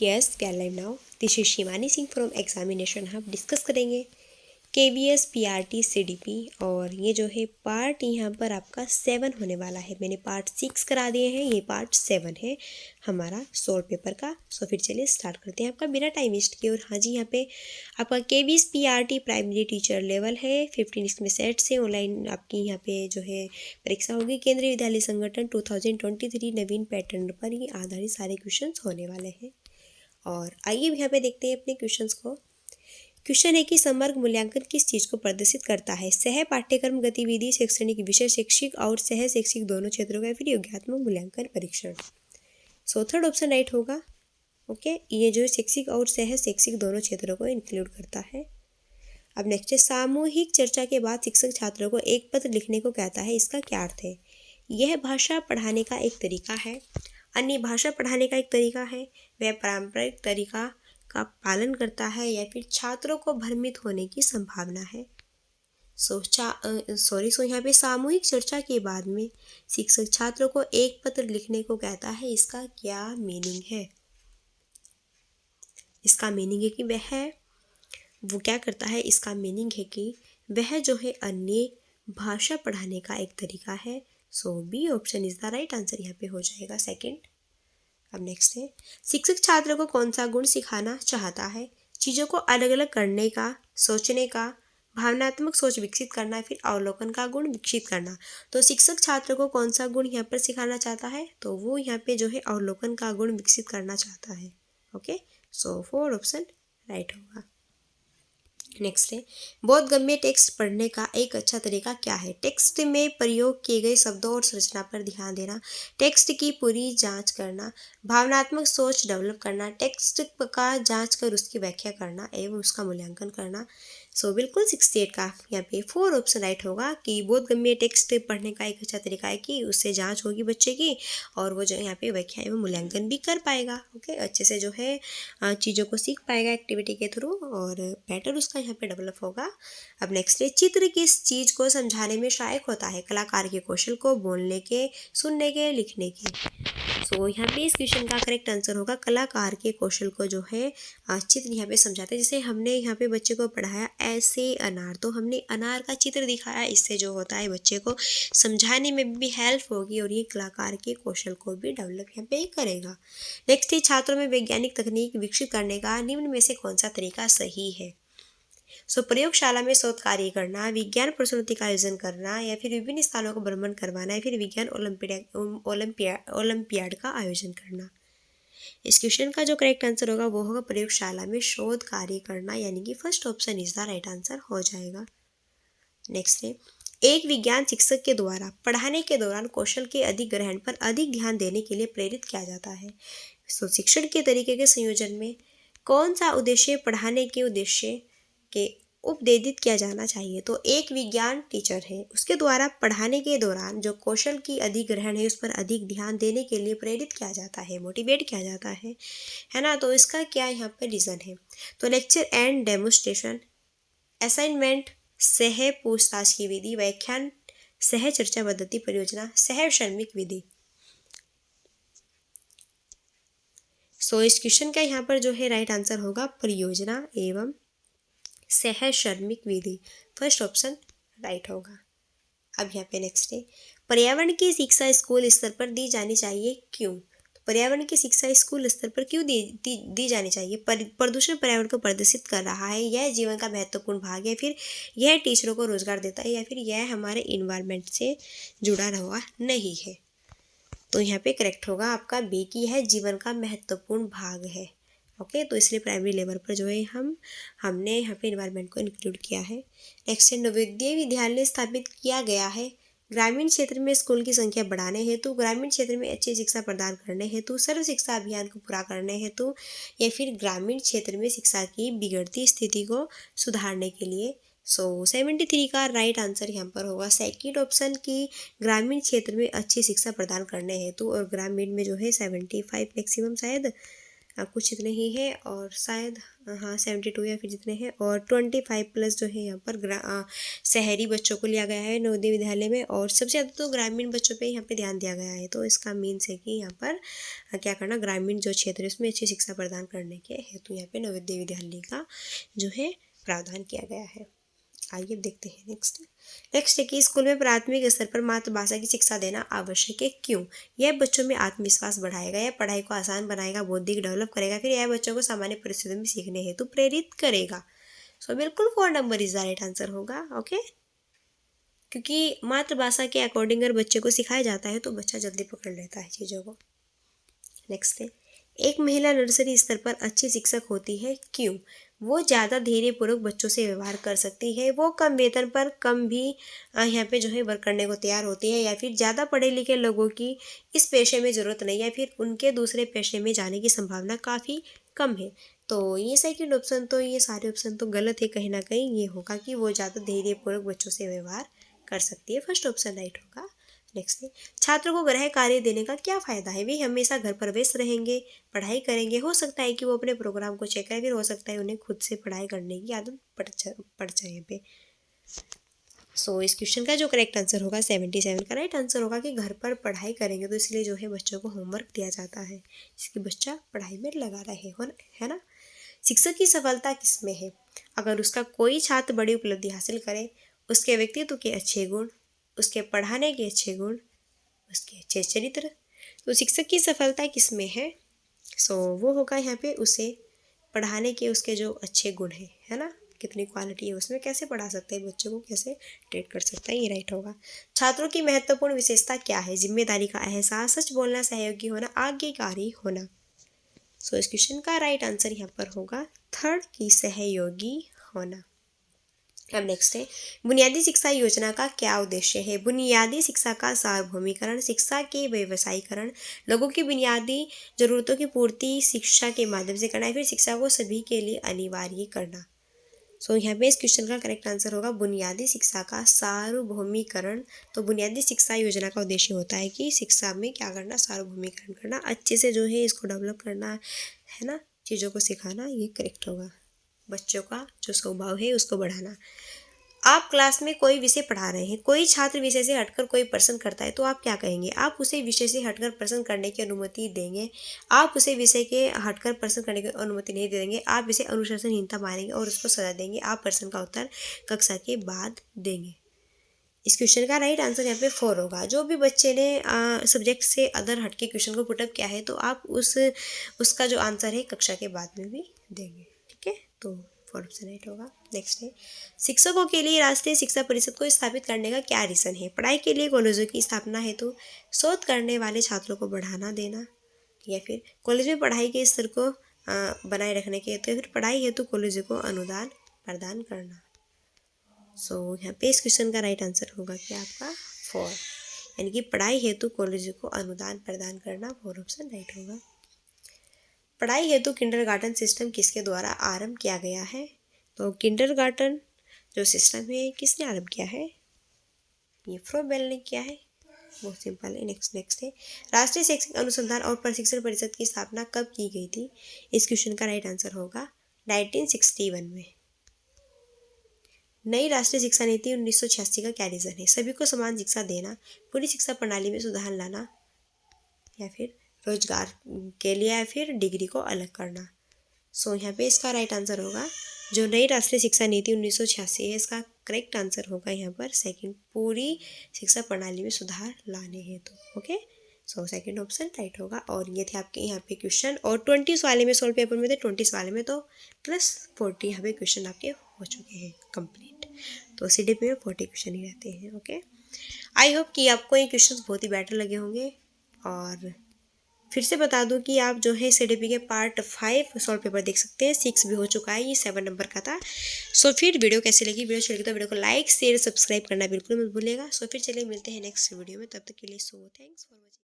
Yes guys live now this is Shivani Singh from examination hub. Discuss करेंगे KVS PRT CDP और ये जो है पार्ट यहाँ पर आपका 7 होने वाला है। मैंने पार्ट 6 करा दिए हैं, ये पार्ट 7 है हमारा सोल्व पेपर का। सो फिर चलिए स्टार्ट करते हैं आपका बिना टाइम वेस्ट किए। और हाँ जी, यहाँ पे आपका KVS PRT primary teacher level है। 15 इसमें सेट से ऑनलाइन आपकी यहाँ पे जो है परीक्षा होगी। केंद्रीय विद्यालय संगठन 2023 नवीन पैटर्न पर ही आधारित सारे क्वेश्चन होने वाले हैं। और आइए यहाँ पे देखते हैं अपने क्वेश्चंस को। क्वेश्चन है कि समग्र मूल्यांकन किस चीज़ को प्रदर्शित करता है? सह पाठ्यक्रम गतिविधि, शैक्षणिक विषय, शैक्षिक और सह शैक्षिक दोनों क्षेत्रों का फिर योगात्मक मूल्यांकन परीक्षण। सो थर्ड ऑप्शन राइट होगा। ओके, ये जो शैक्षिक और सह शैक्षिक दोनों क्षेत्रों को इंक्लूड करता है। अब नेक्स्ट है, सामूहिक चर्चा के बाद शिक्षक छात्रों को एक पत्र लिखने को कहता है, इसका क्या अर्थ है? यह भाषा पढ़ाने का एक तरीका है, अन्य भाषा पढ़ाने का एक तरीका है, वह पारंपरिक तरीका का पालन करता है, या फिर छात्रों को भ्रमित होने की संभावना है। सो यहाँ पे सामूहिक चर्चा के बाद में शिक्षक छात्रों को एक पत्र लिखने को कहता है, इसका क्या मीनिंग है? इसका मीनिंग है कि वो क्या करता है, इसका मीनिंग है कि वह जो है अन्य भाषा पढ़ाने का एक तरीका है। So B option is the right answer यहाँ पे हो जाएगा सेकंड। अब नेक्स्ट है, शिक्षक छात्र को कौन सा गुण सिखाना चाहता है? चीज़ों को अलग अलग करने का, सोचने का, भावनात्मक सोच विकसित करना, फिर अवलोकन का गुण विकसित करना। तो शिक्षक छात्र को कौन सा गुण यहाँ पर सिखाना चाहता है? तो वो यहाँ पे जो है अवलोकन का गुण विकसित करना चाहता है। Okay, so four option right होगा। नेक्स्ट है, बोधगम्य टेक्स्ट पढ़ने का एक अच्छा तरीका क्या है? टेक्स्ट में प्रयोग किए गए शब्दों और संरचना पर ध्यान देना, टेक्स्ट की पूरी जांच करना, भावनात्मक सोच डेवलप करना, टेक्स्ट का जांच कर उसकी व्याख्या करना एवं उसका मूल्यांकन करना। सो बिल्कुल 68 का यहाँ पे फोर ऑप्शन राइट होगा कि बोधगम्य टेक्स्ट पढ़ने का एक अच्छा तरीका है कि उससे जांच होगी बच्चे की और वो जो यहाँ पे व्याख्या एवं मूल्यांकन भी कर पाएगा। ओके, अच्छे से जो है चीज़ों को सीख पाएगा एक्टिविटी के थ्रू और बेटर उसका यहाँ पे डेवलप होगा। अब नेक्स्ट है, चित्र किस चीज़ को समझाने में सहायक होता है? कलाकार के कौशल को, बोलने के, सुनने के, लिखने के। सो यहाँ पे इस क्वेश्चन का करेक्ट आंसर होगा कलाकार के कौशल को जो है चित्र यहाँ पे समझाते हैं। जैसे हमने यहाँ पे बच्चे को पढ़ाया ऐसे अनार, तो हमने अनार का चित्र दिखाया, इससे जो होता है बच्चे को समझाने में भी हेल्प होगी और ये कलाकार के कौशल को भी डेवलप यहाँ पे करेगा। नेक्स्ट है, छात्रों में वैज्ञानिक तकनीक विकसित करने का निम्न में से कौन सा तरीका सही है? सो प्रयोगशाला में शोध कार्य करना, विज्ञान प्रस्तुति का आयोजन करना, या फिर विभिन्न स्थानों का भ्रमण करवाना, या फिर विज्ञान ओलंपियाड का आयोजन करना। इस क्वेश्चन का जो करेक्ट आंसर होगा वो होगा प्रयोगशाला में शोध कार्य करना, यानी कि first option is the right answer हो जाएगा। नेक्स्ट है, एक विज्ञान शिक्षक के द्वारा पढ़ाने के दौरान कौशल के अधिग्रहण पर अधिक ध्यान देने के लिए प्रेरित किया जाता है। सो शिक्षण के तरीके के संयोजन में कौन सा उद्देश्य पढ़ाने के उद्देश्य के उपदेदित किया जाना चाहिए? तो एक विज्ञान टीचर है, उसके द्वारा पढ़ाने के दौरान जो कौशल की अधिग्रहण है उस पर अधिक ध्यान देने के लिए प्रेरित किया जाता है, मोटिवेट किया जाता है ना। तो इसका क्या यहाँ पर रीज़न है? तो लेक्चर एंड डेमोन्स्ट्रेशन, असाइनमेंट, सह पूछताछ की विधि, व्याख्यान, सह चर्चा पद्धति, परियोजना, सह श्रमिक विधि। सो इस क्वेश्चन का यहाँ पर जो है राइट आंसर होगा परियोजना एवं सह श्रमिक विधि, फर्स्ट ऑप्शन राइट होगा। अब यहाँ पे नेक्स्ट है, पर्यावरण की शिक्षा स्कूल स्तर पर दी जानी चाहिए, क्यों? तो पर्यावरण की शिक्षा स्कूल स्तर पर क्यों दी जानी चाहिए? प्रदूषण पर्यावरण को प्रदूषित कर रहा है, यह जीवन का महत्वपूर्ण भाग है, फिर यह टीचरों को रोजगार देता है, या फिर यह हमारे इन्वायरमेंट से जुड़ा हुआ नहीं है? तो यहाँ पे करेक्ट होगा आपका बी की यह जीवन का महत्वपूर्ण भाग है। ओके, तो इसलिए प्राइमरी लेवल पर जो है हमने यहाँ पे इन्वायरमेंट को इंक्लूड किया है। नेक्स्ट है, नवोदय विद्यालय स्थापित किया गया है ग्रामीण क्षेत्र में स्कूल की संख्या बढ़ाने हेतु, ग्रामीण क्षेत्र में अच्छी शिक्षा प्रदान करने हेतु, सर्व शिक्षा अभियान को पूरा करने हेतु, या फिर ग्रामीण क्षेत्र में शिक्षा की बिगड़ती स्थिति को सुधारने के लिए। सो 73 का राइट आंसर यहाँ पर होगा सेकंड ऑप्शन की ग्रामीण क्षेत्र में अच्छी शिक्षा प्रदान करने हेतु, और ग्रामीण में जो है 75 मैक्सिमम शायद कुछ इतने ही है और शायद हाँ 72 या फिर जितने हैं, और 25+ जो है यहाँ पर शहरी बच्चों को लिया गया है नवोदय विद्यालय में, और सबसे ज़्यादा तो ग्रामीण बच्चों पे यहाँ पे ध्यान दिया गया है। तो इसका मीन्स है कि यहाँ पर क्या करना, ग्रामीण जो क्षेत्र है उसमें अच्छी शिक्षा प्रदान करने के हेतु यहाँ पे नवोदय विद्यालय का जो है प्रावधान किया गया है। आइए देखते हैं नेक्स्ट है कि स्कूल में प्राथमिक स्तर पर मातृभाषा की शिक्षा देना आवश्यक है, क्यों? यह बच्चों में आत्मविश्वास बढ़ाएगा, यह पढ़ाई को आसान बनाएगा, बौद्धिक डेवलप करेगा, फिर यह बच्चों को सामान्य परिस्थितियों में सीखने हेतु प्रेरित करेगा। सो बिल्कुल 4 number is the right answer होगा। ओके, क्योंकि मातृभाषा के अकॉर्डिंग अगर बच्चे को सिखाया जाता है तो बच्चा जल्दी पकड़ लेता है चीज़ों को। नेक्स्ट है, एक महिला नर्सरी स्तर पर अच्छी शिक्षक होती है, क्यों? वो ज़्यादा धैर्यपूर्वक बच्चों से व्यवहार कर सकती है, वो कम वेतन पर कम भी यहाँ पे जो है वर्क करने को तैयार होती है, या फिर ज़्यादा पढ़े लिखे लोगों की इस पेशे में ज़रूरत नहीं, या फिर उनके दूसरे पेशे में जाने की संभावना काफ़ी कम है। तो ये सेकंड ऑप्शन, तो ये सारे ऑप्शन तो गलत है, कहीं ना कहीं ये होगा कि वो ज़्यादा धैर्यपूर्वक बच्चों से व्यवहार कर सकती है। फर्स्ट ऑप्शन राइट होगा। नेक्स्ट है, छात्रों को गृह कार्य देने का क्या फ़ायदा है? वे हमेशा घर पर व्यस्त रहेंगे, पढ़ाई करेंगे, हो सकता है कि वो अपने प्रोग्राम को चेक करें, फिर हो सकता है उन्हें खुद से पढ़ाई करने की आदत पड़ जाए यहाँ पे। सो इस क्वेश्चन का जो करेक्ट आंसर होगा 77 का राइट आंसर होगा कि घर पर पढ़ाई करेंगे, तो इसलिए जो है बच्चों को होमवर्क दिया जाता है जिसकी बच्चा पढ़ाई में लगा रहे हो, है ना। शिक्षक की सफलता किसमें है? अगर उसका कोई छात्र बड़ी उपलब्धि हासिल करे, उसके व्यक्तित्व के अच्छे गुण, उसके पढ़ाने के अच्छे गुण, उसके अच्छे चरित्र। तो शिक्षक की सफलता किसमें है? सो वो होगा यहाँ पे उसे पढ़ाने के उसके जो अच्छे गुण हैं, है ना, कितनी क्वालिटी है उसमें, कैसे पढ़ा सकते हैं बच्चों को, कैसे ट्रीट कर सकता है, ये राइट होगा। छात्रों की महत्वपूर्ण विशेषता क्या है? जिम्मेदारी का एहसास, सच बोलना, सहयोगी होना, आज्ञाकारी होना। सो इस क्वेश्चन का राइट आंसर यहाँ पर होगा थर्ड की सहयोगी होना। अब नेक्स्ट है, बुनियादी शिक्षा योजना का क्या उद्देश्य है? बुनियादी शिक्षा का सार्वभौमिकरण, शिक्षा के व्यवसायीकरण, लोगों की बुनियादी जरूरतों की पूर्ति शिक्षा के माध्यम से करना है, फिर शिक्षा को सभी के लिए अनिवार्य करना। सो यहाँ पे इस क्वेश्चन का करेक्ट आंसर होगा बुनियादी शिक्षा का सार्वभौमिकरण। तो बुनियादी शिक्षा योजना का उद्देश्य होता है कि शिक्षा में क्या करना, सार्वभौमिकरण करना, अच्छे से जो है इसको डेवलप करना, है ना, चीज़ों को सिखाना, ये करेक्ट होगा। बच्चों का जो स्वभाव है उसको बढ़ाना। आप क्लास में कोई विषय पढ़ा रहे हैं, कोई छात्र विषय से हटकर कोई प्रश्न करता है, तो आप क्या कहेंगे? आप उसे विषय से हटकर प्रश्न करने की अनुमति देंगे, आप उसे विषय के हटकर प्रश्न करने की अनुमति नहीं देंगे, आप इसे अनुशासनहीनता मानेंगे और उसको सजा देंगे, आप प्रश्न का उत्तर कक्षा के बाद देंगे। इस क्वेश्चन का राइट आंसर यहाँ पे 4 होगा। जो भी बच्चे ने सब्जेक्ट से अदर हटके क्वेश्चन को पुटअप किया है, तो आप उसका जो आंसर है कक्षा के बाद में भी देंगे, ठीक है। तो 4 ऑप्शन राइट होगा। नेक्स्ट है, शिक्षकों के लिए राष्ट्रीय शिक्षा परिषद को स्थापित करने का क्या रीज़न है? पढ़ाई के लिए कॉलेजों की स्थापना हेतु, शोध करने वाले छात्रों को बढ़ाना देना, या फिर कॉलेज में पढ़ाई के स्तर को बनाए रखने के हेतु, या फिर पढ़ाई हेतु कॉलेजों को अनुदान प्रदान करना। सो यहाँ पे इस क्वेश्चन का राइट आंसर होगा कि आपका 4, यानी कि पढ़ाई हेतु कॉलेज को अनुदान प्रदान करना, 4 ऑप्शन राइट होगा। पढ़ाई हेतु किंडरगार्टन सिस्टम किसके द्वारा आरंभ किया गया है? तो किंडरगार्टन जो सिस्टम है किसने आरंभ किया है? ये फ्रोबेल ने किया है, बहुत सिंपल है। नेक्स्ट है, राष्ट्रीय शैक्षिक अनुसंधान और प्रशिक्षण परिषद की स्थापना कब की गई थी? इस क्वेश्चन का राइट आंसर होगा 1961 में। नई राष्ट्रीय शिक्षा नीति 1986 का क्या रीज़न है? सभी को समान शिक्षा देना, पूरी शिक्षा प्रणाली में सुधार लाना, या फिर रोजगार के लिए, या फिर डिग्री को अलग करना। सो यहाँ पे इसका राइट आंसर होगा जो नई राष्ट्रीय शिक्षा नीति 1986 है, इसका करेक्ट आंसर होगा यहाँ पर सेकंड, पूरी शिक्षा प्रणाली में सुधार लाने हेतु। Okay, so second option right होगा। और ये थे आपके यहाँ पे क्वेश्चन, और 20 वाले में सोल्व पेपर में थे, 20 वाले में तो +40 यहाँ पे क्वेश्चन आपके हो चुके हैं कंप्लीट। तो CDP में 40 क्वेश्चन ही रहते हैं। ओके, आई होप कि आपको ये क्वेश्चन बहुत ही बेटर लगे होंगे। और फिर से बता दूं कि आप जो है CDP के पार्ट 5 सॉल्व पेपर देख सकते हैं, 6 भी हो चुका है, ये 7 नंबर का था। सो फिर वीडियो कैसी लगी? वीडियो अच्छी लगी तो वीडियो को लाइक शेयर सब्सक्राइब करना बिल्कुल मत भूलिएगा। सो फिर चलिए मिलते हैं नेक्स्ट वीडियो में, तब तक के लिए सो थैंक्स फॉर वॉचिंग।